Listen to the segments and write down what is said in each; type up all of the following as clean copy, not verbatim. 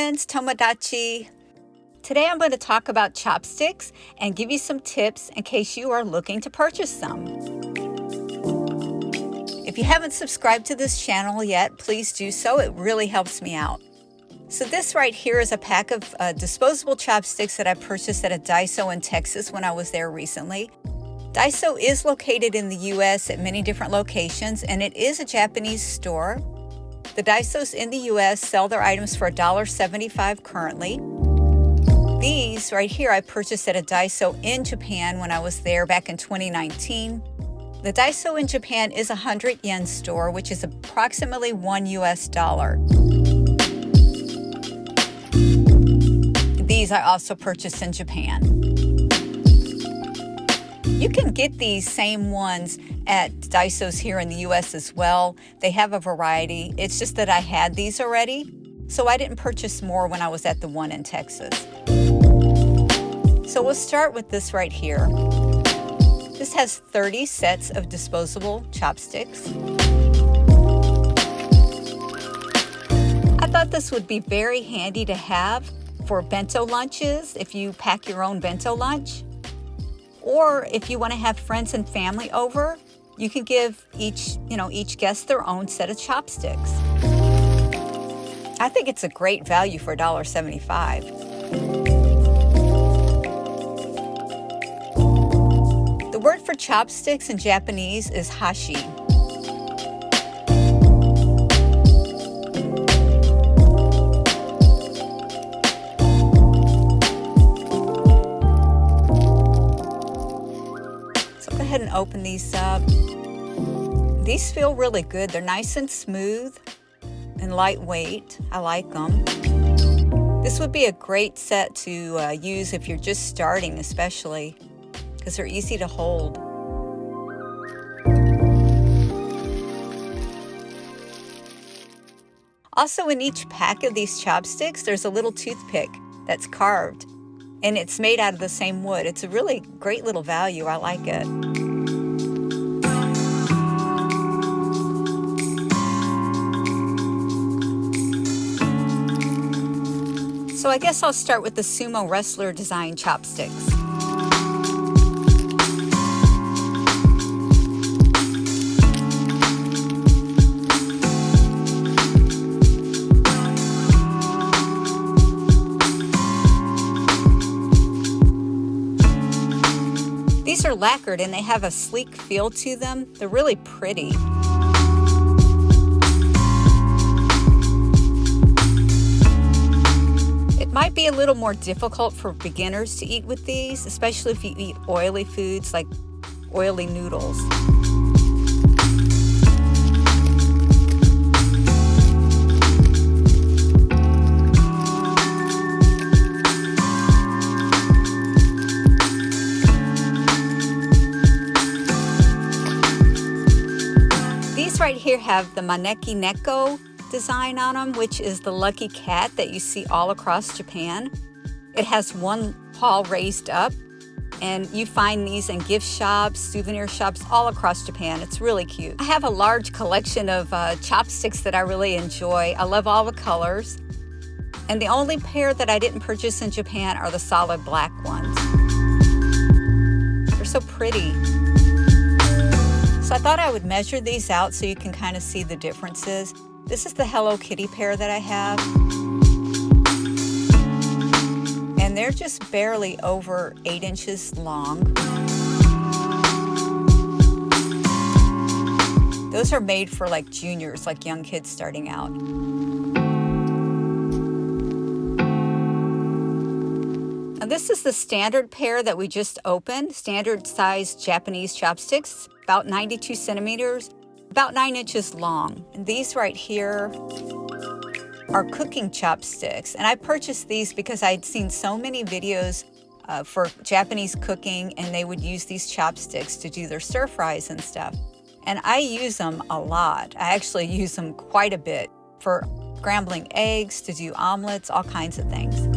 friends, Tomodachi. Today I'm going to talk about chopsticks and give you some tips in case you are looking to purchase some. If you haven't subscribed to this channel yet, please do so. It really helps me out. So this right here is a pack of disposable chopsticks that I purchased at a Daiso in Texas when I was there recently. Daiso is located in the US at many different locations, and it is a Japanese store. The Daisos in the US sell their items for $1.75 currently. These right here I purchased at a Daiso in Japan when I was there back in 2019. The Daiso in Japan is a 100 yen store, which is approximately $1 US. These I also purchased in Japan. You can get these same ones at Daisos here in the US as well. They have a variety. It's just that I had these already, so I didn't purchase more when I was at the one in Texas. So we'll start with this right here. This has 30 sets of disposable chopsticks. I thought this would be very handy to have for bento lunches if you pack your own bento lunch. Or if you want to have friends and family over, you can give each guest their own set of chopsticks. I think it's a great value for $1.75. The word for chopsticks in Japanese is hashi. Go ahead and open these up. These feel really good. They're nice and smooth and lightweight. I like them. This would be a great set to use if you're just starting, especially because they're easy to hold. Also, in each pack of these chopsticks, there's a little toothpick that's carved, and it's made out of the same wood. It's a really great little value. I like it. So I guess I'll start with the sumo wrestler design chopsticks. These are lacquered and they have a sleek feel to them. They're really pretty. It might be a little more difficult for beginners to eat with these, especially if you eat oily foods like oily noodles. These right here have the maneki neko design on them, which is the lucky cat that you see all across Japan. It has one paw raised up, and you find these in gift shops, souvenir shops all across Japan. It's really cute. I have a large collection of chopsticks that I really enjoy. I love all the colors. And the only pair that I didn't purchase in Japan are the solid black ones. They're so pretty. So I thought I would measure these out so you can kind of see the differences. This is the Hello Kitty pair that I have. And they're just barely over 8 inches long. Those are made for like juniors, like young kids starting out. Now this is the standard pair that we just opened, standard size Japanese chopsticks, about 92 centimeters. About 9 inches long. And these right here are cooking chopsticks. And I purchased these because I'd seen so many videos for Japanese cooking, and they would use these chopsticks to do their stir fries and stuff. And I use them a lot. I actually use them quite a bit for scrambling eggs, to do omelets, all kinds of things.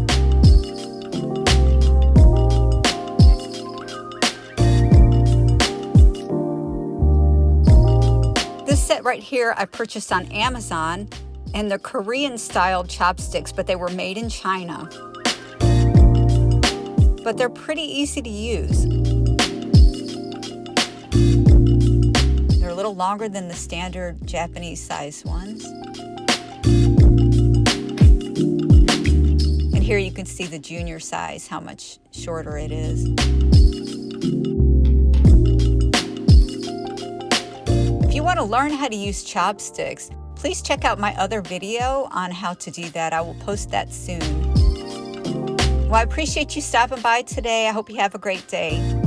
This set right here I purchased on Amazon. And they're Korean style chopsticks, but they were made in China. But they're pretty easy to use. They're a little longer than the standard Japanese size ones. And here you can see the junior size, how much shorter it is. If you want to learn how to use chopsticks, please check out my other video on how to do that. I will post that soon. Well, I appreciate you stopping by today. I hope you have a great day.